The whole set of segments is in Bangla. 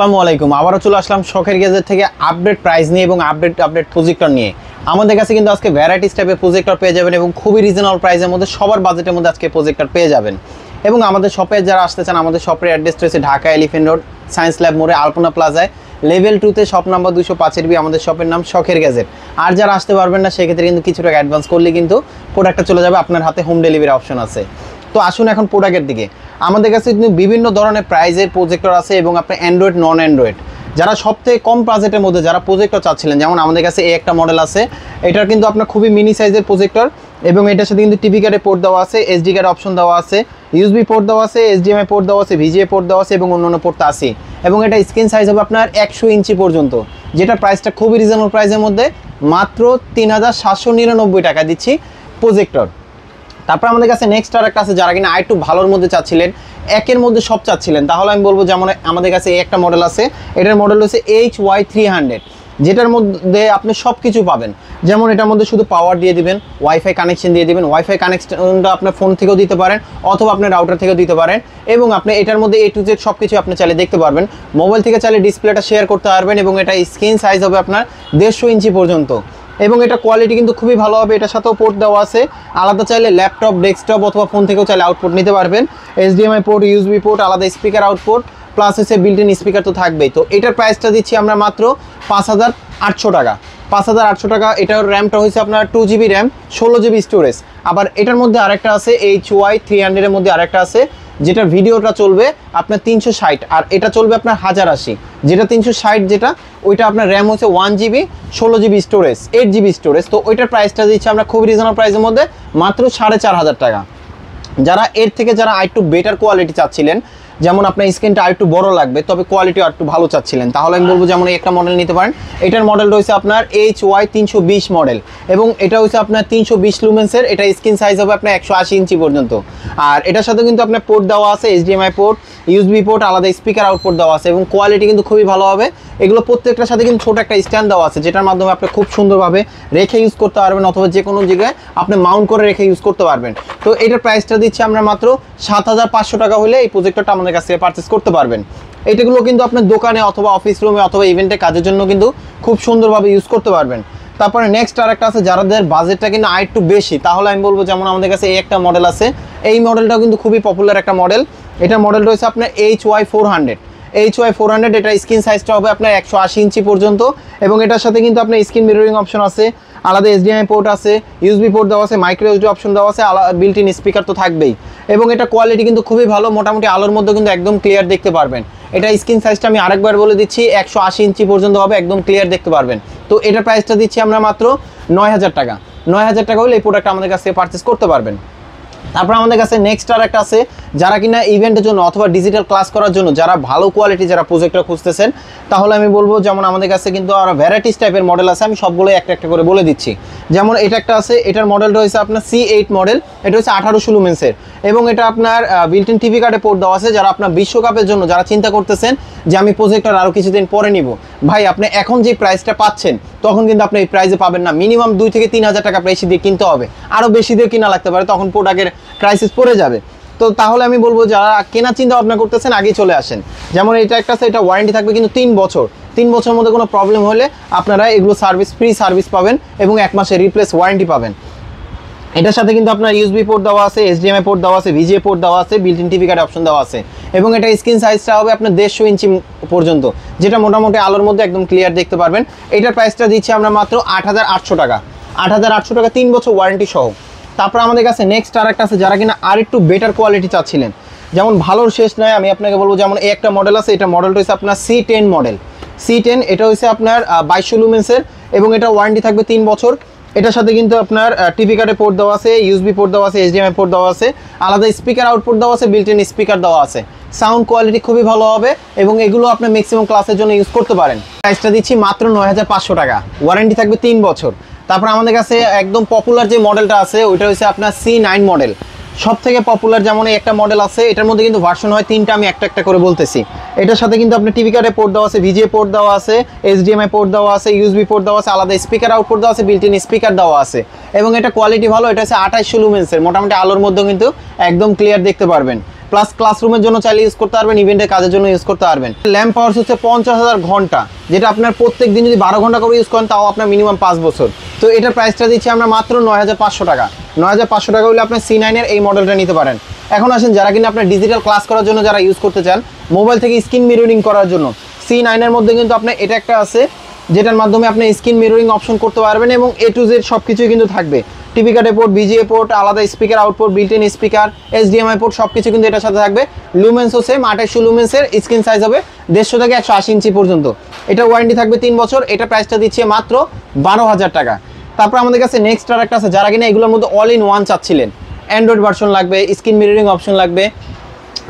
আসসালামু আলাইকুম। আবারও চলে আসলাম শখের গ্যাজেট থেকে আপডেট প্রাইস নিয়ে এবং আপডেট প্রজেক্টর নিয়ে। আমাদের কাছে কিন্তু আজকে ভ্যারাইটিস টাইপের প্রজেক্টর পেয়ে যাবেন এবং খুবই রিজনেবল প্রাইসের মধ্যে সবার বাজেটের মধ্যে আজকে প্রজেক্টর পেয়ে যাবেন। এবং আমাদের শপে যারা আসতে চান, আমাদের শপের অ্যাড্রেস রয়েছে Dhaka elephant road, science lab মোড়ে, আলপনা প্লাজায়, লেভেল 2তে, শপ নাম্বার 205 বি। আমাদের শপের নাম শখের গ্যাজেট। আর যারা আসতে পারবেন না সেক্ষেত্রে কিন্তু কিছু টাকা অ্যাডভান্স করলে কিন্তু প্রোডাক্টটা চলে যাবে আপনার হাতে, হোম ডেলিভারি অপশন আছে। তো আসুন এখন প্রোডাক্টের দিকে। আমাদের কাছে কিন্তু বিভিন্ন ধরনের প্রাইজের প্রজেক্টর আছে এবং আপনার অ্যান্ড্রয়েড, নন অ্যান্ড্রয়েড, যারা সবথেকে কম বাজেটের মধ্যে যারা প্রজেক্টর চাচ্ছিলেন, যেমন আমাদের কাছে এই একটা মডেল আছে। এটার কিন্তু আপনার খুবই মিনি সাইজের প্রজেক্টর এবং এটার সাথে কিন্তু টিভি কার্ডে পোর্ট দেওয়া আছে, এসডি কার্ড অপশন দেওয়া আছে, ইউএসবি পোর্ট দেওয়া আছে, এইচডিএমআই পোর্ট দেওয়া আছে, ভিজিএ পোর্ট দেওয়া আছে এবং অন্যান্য পোর্ট আছে। এবং এটা স্ক্রিন সাইজ হবে আপনার 100 ইঞ্চি পর্যন্ত, যেটা প্রাইসটা খুবই রিজনেবল প্রাইসের মধ্যে, মাত্র 3799 টাকা দিচ্ছি প্রজেক্টর। তারপর আমাদের কাছে নেক্সট আর একটা আছে, যারা কিনা একটু ভালোর মধ্যে চাচ্ছিলেন, একের মধ্যে সব চাচ্ছিলেন, তাহলে আমি বলবো যেমন আমাদের কাছে একটা মডেল আছে। এটার মডেল হচ্ছে HY300, যেটার মধ্যে আপনি সব কিছু পাবেন। যেমন এটার মধ্যে শুধু পাওয়ার দিয়ে দিবেন, ওয়াইফাই কানেকশন দিয়ে দিবেন। ওয়াইফাই কানেকশনটা আপনার ফোন থেকেও দিতে পারেন অথবা আপনার রাউটার থেকেও দিতে পারেন। এবং আপনি এটার মধ্যে A to Z সব কিছু আপনি চাইলে দেখতে পারবেন। মোবাইল থেকে চাইলে ডিসপ্লেটা শেয়ার করতে পারবেন এবং এটা স্ক্রিন সাইজ হবে আপনার 150 ইঞ্চি পর্যন্ত। এবং এটা কোয়ালিটি কিন্তু খুবই ভালো হবে। এটার সাথেও পোর্ট দেওয়া আছে, আলাদা চাইলে ল্যাপটপ, ডেস্কটপ অথবা ফোন থেকেও চাইলে আউটপুট নিতে পারবেন। এইচডিএমআই পোর্ট, ইউএসবি পোর্ট, আলাদা স্পিকার আউটপুট, প্লাস হচ্ছে বিল্ট ইন স্পিকার তো থাকবেই। তো এটার প্রাইসটা দিচ্ছি আমরা মাত্র 5800 টাকা। 5800 টাকা। এটার র্যামটা হয়েছে আপনার 2GB র্যাম, 16GB স্টোরেজ। আবার এটার মধ্যে আরেকটা আছে, HY300 এর মধ্যে আরেকটা আছে, যেটার ভিডিওটা চলবে আপনার 360 আর এটা চলবে আপনার 1080। যেটা 360, যেটা ওইটা আপনার র্যাম হচ্ছে 1GB, 16GB storage, 8GB storage. তো ওইটার প্রাইসটা দিচ্ছি আমরা খুব রিজনেবল প্রাইসের মধ্যে, মাত্র 4500 টাকা। যারা এর থেকে যারা আরেকটু বেটার কোয়ালিটি চাচ্ছিলেন, যেমন আপনার স্ক্রিনটা আরেকটু বড় লাগবে তবে কোয়ালিটি আরেকটু ভালো চাচ্ছিলেন, তাহলে আমি বলবো যেমন একটা মডেল নিতে পারেন। এটার মডেল রয়েছে আপনার HY320 মডেল এবং এটা হচ্ছে আপনার 320 লুমেন্সের। এটা স্ক্রিন সাইজ হবে আপনার 180 ইঞ্চি পর্যন্ত। আর এটার সাথে কিন্তু আপনার পোর্ট দেওয়া আছে, এইচডিএমআই পোর্ট, ইউএসবি পোর্ট, আলাদা স্পিকার আউটপুট দেওয়া আছে এবং কোয়ালিটি কিন্তু খুবই ভালো হবে। এগুলো প্রত্যেকটার সাথে কিন্তু ছোট একটা স্ট্যান্ড দেওয়া আছে, যেটার মাধ্যমে আপনি খুব সুন্দরভাবে রেখে ইউজ করতে পারবেন অথবা যে কোনো জায়গায় আপনি মাউন্ট করে রেখে ইউজ করতে পারবেন। তো এটার প্রাইসটা দিচ্ছি আমরা মাত্র 7500 টাকা হলে এই প্রজেক্টরটা আমাদের কাছ থেকে পারচেস করতে পারবেন। এটাগুলো কিন্তু আপনার দোকানে অথবা অফিস রুমে অথবা ইভেন্টে কাজের জন্য কিন্তু খুব সুন্দরভাবে ইউজ করতে পারবেন। তারপরে নেক্সট আরেকটা আছে, যাদের বাজেটটা কিন্তু আরেকটু বেশি, তাহলে আমি বলবো যেমন আমাদের কাছে এই একটা মডেল আছে। এই মডেলটাও কিন্তু খুবই পপুলার একটা মডেল। এটার মডেল রয়েছে আপনার HY400। HY400 এটা স্ক্রিন সাইজটা হবে আপনার 180 ইঞ্চি পর্যন্ত এবং এটার সাথে কিন্তু আপনার স্ক্রিন মিররিং অপশন আছে, আলাদা এইচডিএমআই পোর্ট আছে, ইউএসবি পোর্ট দেওয়া আছে, মাইক্রো এসডি অপশন দেওয়া আছে, আলাদা বিল্ট ইন স্পিকার তো থাকবেই। এবং এটা কোয়ালিটি কিন্তু খুবই ভালো, মোটামুটি আলোর মধ্যে কিন্তু একদম ক্লিয়ার দেখতে পারবেন। এটা স্ক্রিন সাইজটা আমি আরেকবার বলে দিচ্ছি, 180 ইঞ্চি পর্যন্ত হবে, একদম ক্লিয়ার দেখতে পারবেন। তো এটার প্রাইসটা দিচ্ছি আমরা মাত্র 9000 টাকা। 9000 টাকা হলে এই প্রোডাক্টটা আমাদের কাছ থেকে পারচেস করতে পারবেন। তারপর আমাদের কাছে নেক্সট আর একটা আছে, যারা কিনা ইভেন্টের জন্য অথবা ডিজিটাল ক্লাস করার জন্য যারা ভালো কোয়ালিটি যারা প্রজেক্টর খুঁজতেছেন, তাহলে আমি বলবো যেমন আমাদের কাছে কিন্তু আরও ভ্যারাইটিস টাইপের মডেল আছে। আমি সবগুলোই একটা একটা করে বলে দিচ্ছি। যেমন এটা একটা আছে, এটার মডেলটা হচ্ছে আপনার C8 মডেল। এটা হচ্ছে 1800 লুমেন্সের এবং এটা আপনার বিল্ট ইন টিভি কার্ডে পোর্ট দেওয়া আছে। যারা আপনার বিশ্বকাপের জন্য যারা চিন্তা করতেছেন যে আমি প্রজেক্টর আরও কিছুদিন পরে নিব, ভাই আপনি এখন যে প্রাইসটা পাচ্ছেন তখন কিন্তু আপনি এই প্রাইসে পাবেন না। মিনিমাম 2 থেকে 3000 টাকা বেশি দিয়ে কিনতে হবে, আরও বেশি দিয়ে কিনা লাগতে পারে, তখন প্রোডাক্টের ক্রাইসিস পড়ে যাবে। তো তাহলে আমি বলবো যারা কেনার চিন্তা ভাবনা করতেছেন আগেই চলে আসেন। যেমন এটা একটা আছে, এটা ওয়ারেন্টি থাকবে কিন্তু 3 বছর। 3 বছরের মধ্যে কোনো প্রবলেম হলে আপনারা এগুলো ফ্রি সার্ভিস পাবেন এবং 1 মাসের রিপ্লেস ওয়ারেন্টি পাবেন। এটার সাথে কিন্তু আপনার ইউএসবি পোর্ট দেওয়া আছে, এইচডিএমআই পোর্ট দেওয়া আছে, ভিজিএ পোর্ট দেওয়া আছে, built in TV card option দেওয়া আছে এবং এটা স্ক্রিন সাইজটা হবে আপনার 150 ইঞ্চি পর্যন্ত, যেটা মোটামুটি আলোর মধ্যে একদম ক্লিয়ার দেখতে পারবেন। এটার প্রাইসটা দিচ্ছি আমরা মাত্র 8800 টাকা। 8800 টাকা, 3 বছর ওয়ারেন্টি সহ। তারপর আমাদের কাছে নেক্সট আর একটা আছে, যারা কিনা আর একটু বেটার কোয়ালিটি চাচ্ছিলেন, যেমন ভালোর শেষ নয়, আমি আপনাকে বলবো যেমন এই একটা মডেল আছে। এটা মডেলটা হচ্ছে আপনার C10 মডেল। C10 এটা হচ্ছে আপনার 2200 লুমেন্সের এবং এটা ওয়ারেন্টি থাকবে 3 বছর। এটার সাথে কিন্তু আপনার টিভি কার্ডে পোর্ট দেওয়া আছে, ইউএসবি পোর্ট দেওয়া আছে, এইচডিএমআই পোর্ট দেওয়া আছে, আলাদা স্পিকার আউটপুট দেওয়া আছে, বিল্ট ইন স্পিকার দেওয়া আছে। সাউন্ড কোয়ালিটি খুবই ভালো হবে এবং এগুলো আপনি ম্যাক্সিমাম ক্লাসের জন্য ইউজ করতে পারেন। প্রাইসটা দিচ্ছি মাত্র 9500 টাকা, ওয়ারেন্টি থাকবে 3 বছর। তারপর আমাদের কাছে একদম পপুলার যে মডেলটা আছে ওইটা হচ্ছে আপনার C9 মডেল, সব থেকে পপুলার। যেমন এই একটা মডেল আছে, এটার মধ্যে কিন্তু ভার্সন হয় 3টা, আমি একটা একটা করে বলতেছি। এটার সাথে কিন্তু আপনার টিভি কার্ডে পোর্ট দেওয়া আছে, ভিজিএ পোর্ট দেওয়া আছে, এইচডিএমআই পোর্ট দেওয়া আছে, ইউএসবি পোর্ট দেওয়া আছে, আলাদা স্পিকার আউটপুট দেওয়া আছে, বিল্ট ইন স্পিকার দেওয়া আছে এবং এটা কোয়ালিটি ভালো। এটা হচ্ছে 2800 লুমেন্সের, মোটামুটি আলোর মধ্যেও কিন্তু একদম ক্লিয়ার দেখতে পারবেন। প্লাস ক্লাসরুমের জন্য চাইলে ইউজ করতে পারবেন, ইভেন্টের কাজের জন্য ইউজ করতে পারবেন। ল্যাম্প পাওয়ার হচ্ছে 50,000 ঘন্টা, যেটা আপনার প্রত্যেক দিন যদি 12 ঘন্টা করে ইউজ করেন তাও আপনার মিনিমাম 5 বছর। তো এটার প্রাইসটা দিচ্ছি আমরা মাত্র 9,500 টাকা। 9,500 টাকা হলে আপনার C9 এর এই মডেলটা নিতে পারেন। এখন আসেন যারা কিনা আপনার ডিজিটাল ক্লাস করার জন্য যারা ইউজ করতে চান, মোবাইল থেকে স্ক্রিন মিররিং করার জন্য, C9 এর মধ্যে কিন্তু আপনার এটা একটা আছে, যেটার মাধ্যমে আপনি স্ক্রিন মিররিং অপশন করতে পারবেন এবং A to Z সব কিছুই কিন্তু থাকবে। টিভি কার্ডের পোর্ট, VGA পোর্ট, আলাদা speaker output, built in speaker, HDMI port সব কিছু কিন্তু এটার সাথে থাকবে। লুমেন্সও সেম 2800 লুমেন্সের, স্ক্রিন সাইজ হবে 150 থেকে 180 ইঞ্চি পর্যন্ত। এটা ওয়ারেন্টি থাকবে 3 বছর। এটা প্রাইসটা দিচ্ছে মাত্র 12,000 টাকা। তারপর আমাদের কাছে নেক্সট আর একটা আছে, যারা কিনা এগুলোর মধ্যে অল ইন ওয়ান চাচ্ছিলেন, অ্যান্ড্রয়েড ভার্সন লাগবে, স্ক্রিন মিররিং অপশন লাগবে,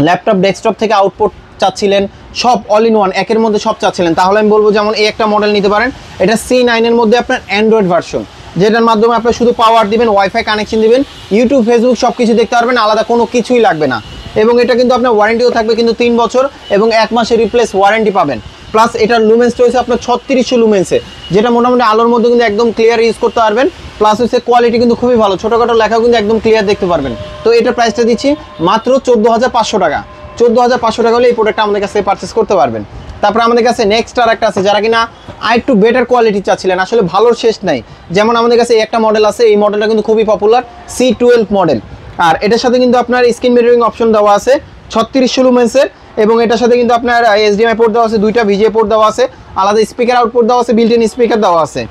ল্যাপটপ ডেস্কটপ থেকে আউটপুট চাচ্ছিলেন, সব অল ইন ওয়ান একের মধ্যে সব চাচ্ছিলেন, তাহলে আমি বলবো যেমন এই একটা মডেল নিতে পারেন। এটা C9 এর মধ্যে আপনার অ্যান্ড্রয়েড ভার্সন, যেটার মাধ্যমে আপনি শুধু পাওয়ার দিবেন, ওয়াইফাই কানেকশন দিবেন, ইউটিউব ফেসবুক সব কিছু দেখতে পারবেন, আলাদা কোনো কিছুই লাগবে না। এবং এটা কিন্তু আপনার ওয়ারেন্টিও থাকবে কিন্তু 3 বছর এবং 1 মাসের রিপ্লেস ওয়ারেন্টি পাবেন। প্লাস এটার লুমেন্সটা হচ্ছে আপনার 3600 লুমেন্সে, যেটা মোটামুটি আলোর মধ্যে কিন্তু একদম ক্লিয়ার ইউজ করতে পারবেন। প্লাস হচ্ছে কোয়ালিটি কিন্তু খুবই ভালো, ছোটোখাটো লেখাও কিন্তু একদম ক্লিয়ার দেখতে পারবেন। তো এটার প্রাইসটা দিচ্ছি মাত্র 14,500 টাকা। 14,500 টাকা হলে এই প্রোডাক্টটা আমাদের কাছে পারচেস করতে পারবেন। তারপর আমাদের কাছে নেক্সট আর একটা আছে, যারা কিনা আরেকটু বেটার কোয়ালিটি চাচ্ছিলেন, আসলে ভালোর শেষ নাই। যেমন আমাদের কাছে একটা মডেল আছে, এই মডেলটা কিন্তু খুবই পপুলার, C12 মডেল। আর এটার সাথে কিন্তু আপনার স্ক্রিন মিররিং অপশন দেওয়া আছে 3600 লুমেন্সের, এবং এটার সাথে কিন্তু আপনার HDMI পোর্ট দেওয়া আছে, 2টা VGA পোর্ট দেওয়া আছে, আলাদা স্পিকার আউটপুট দেওয়া আছে, বিল্ট ইন স্পিকার দেওয়া আছে,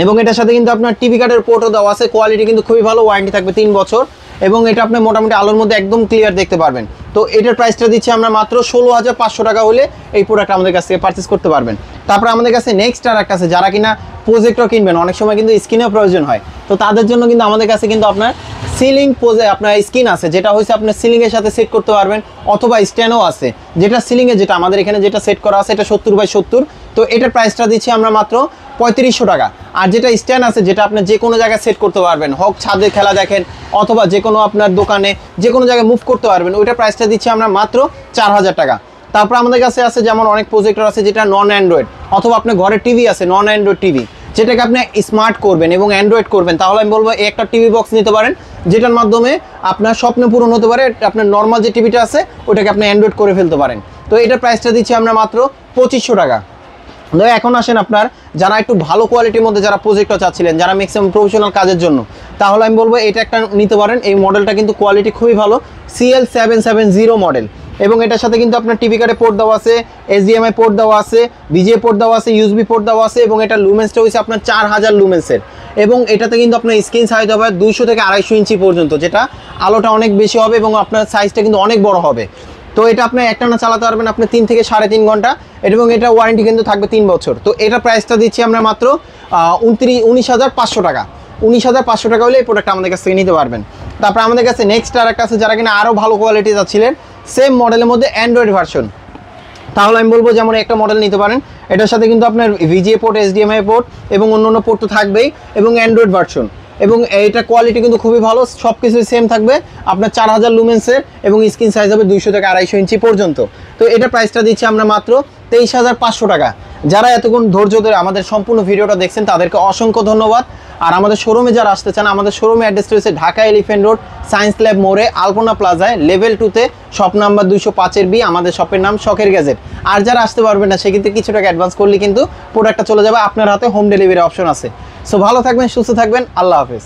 এবং এটার সাথে কিন্তু আপনার টিভি কার্ডের পোর্টও দেওয়া আছে। কোয়ালিটি কিন্তু খুবই ভালো, ওয়ারেন্টি থাকবে 3 বছর এবং এটা আপনি মোটামুটি আলোর মধ্যে একদম ক্লিয়ার দেখতে পারবেন। তো এটার প্রাইসটা দিচ্ছি আমরা মাত্র 16,500 টাকা হলে এই প্রোডাক্ট আমাদের কাছ থেকে পারচেস করতে পারবেন। তারপর আমাদের কাছে নেক্সট আর একটা আছে, যারা কিনা প্রজেক্টর কিনবেন, অনেক সময় কিন্তু স্ক্রিনেও প্রয়োজন হয়, তো তাদের জন্য কিন্তু আমাদের কাছে কিন্তু আপনার সিলিং আপনার স্ক্রিন আছে, যেটা হচ্ছে আপনার সিলিংয়ের সাথে সেট করতে পারবেন, অথবা স্ট্যান্ডও আছে, যেটা সিলিংয়ে যেটা আমাদের এখানে যেটা সেট করা আছে এটা 70/70। তো এটার প্রাইসটা দিচ্ছি আমরা মাত্র 3500 টাকা। আর যেটা স্ট্যান্ড আছে, যেটা আপনি যে কোনো জায়গায় সেট করতে পারবেন, হোক ছাদে খেলা দেখেন অথবা যে কোনো আপনার দোকানে যে কোনো জায়গায় মুভ করতে পারবেন, ওইটার প্রাইসটা দিচ্ছি আমরা মাত্র 4000 টাকা। তারপর আমাদের কাছে আছে যেমন অনেক প্রজেক্টর আছে যেটা নন অ্যান্ড্রয়েড, অথবা আপনার ঘরে টিভি আছে নন অ্যান্ড্রয়েড টিভি, যেটাকে আপনি স্মার্ট করবেন এবং অ্যান্ড্রয়েড করবেন, তাহলে আমি বলবো এই একটা টিভি বক্স নিতে পারেন, যেটার মাধ্যমে আপনার স্বপ্ন পূরণ হতে পারে। আপনার নর্মাল যে টিভিটা আছে ওটাকে আপনি অ্যান্ড্রয়েড করে ফেলতে পারেন। তো এটার প্রাইসটা দিচ্ছি আমরা মাত্র 2500 টাকা। তো এখন আসেন আপনার যারা একটু ভালো কোয়ালিটির মধ্যে যারা প্রজেক্টর চাচ্ছিলেন, যারা ম্যাক্সিমাম প্রফেশনাল কাজের জন্য, তাহলে আমি বলবো এটা একটা নিতে পারেন। এই মডেলটা কিন্তু কোয়ালিটি খুবই ভালো, CL770 মডেল, এবং এটার সাথে কিন্তু আপনার টিভি কার্ডে পোর্ট দেওয়া আছে, HDMI পোর্ট দেওয়া আছে, VGA পোর্ট দেওয়া আছে, USB পোর্ট দেওয়া আছে, এবং এটা লুমেন্সটা হচ্ছে আপনার 4000 লুমেন্সের, এবং এটাতে কিন্তু আপনার স্ক্রিন সাইজ হবে 200 থেকে 250 ইঞ্চি পর্যন্ত, যেটা আলোটা অনেক বেশি হবে এবং আপনার সাইজটা কিন্তু অনেক বড় হবে। তো এটা আপনি একটানা চালাতে পারবেন আপনি 3 থেকে 3.5 ঘন্টা, এবং এটা ওয়ারেন্টি কিন্তু থাকবে 3 বছর। তো এটা প্রাইসটা দিচ্ছি আমরা মাত্র 19,500 টাকা। 19,500 টাকা হলে এই প্রোডাক্ট আমাদের কাছ থেকে নিতে পারবেন। তারপর আমাদের কাছে নেক্সট আর একটা আছে, যারা কিনা আরও ভালো কোয়ালিটি যাচ্ছিলেন সেম মডেলের মধ্যে অ্যান্ড্রয়েড ভার্সন, তাহলে আমি বলবো যেমন একটা মডেল নিতে পারেন। এটার সাথে কিন্তু আপনার VGA পোর্ট, HDMI পোর্ট এবং অন্য পোর্ট তো থাকবেই, এবং অ্যান্ড্রয়েড ভার্সন, এবং এইটা কোয়ালিটি কিন্তু খুবই ভালো, সব কিছুই সেম থাকবে আপনার 4000 লুমেন্সের, এবং স্ক্রিন সাইজ হবে 200 থেকে 250 ইঞ্চি পর্যন্ত। তো এটা প্রাইসটা দিচ্ছি আমরা মাত্র 23,500 টাকা। যারা এতক্ষণ ধৈর্য ধরে আমাদের সম্পূর্ণ ভিডিওটা দেখছেন তাদেরকে অসংখ্য ধন্যবাদ। আর আমাদের শোরুমে যারা আসতে চান, আমাদের শোরুমে অ্যাড্রেস রয়েছে Dhaka elephant road, science lab মোড়ে, আলপনা প্লাজায়, লেভেল 2তে, শপ নাম্বার 205 B। আমাদের শপের নাম শখের গ্যাজেট। আর যারা আসতে পারবেন না, সেক্ষেত্রে কিছু টাকা অ্যাডভান্স করলে কিন্তু প্রোডাক্টটা চলে যাবে আপনার হাতে, হোম ডেলিভারি অপশন আছে। সো ভালো থাকবেন, সুস্থ থাকবেন, আল্লাহ হাফেজ।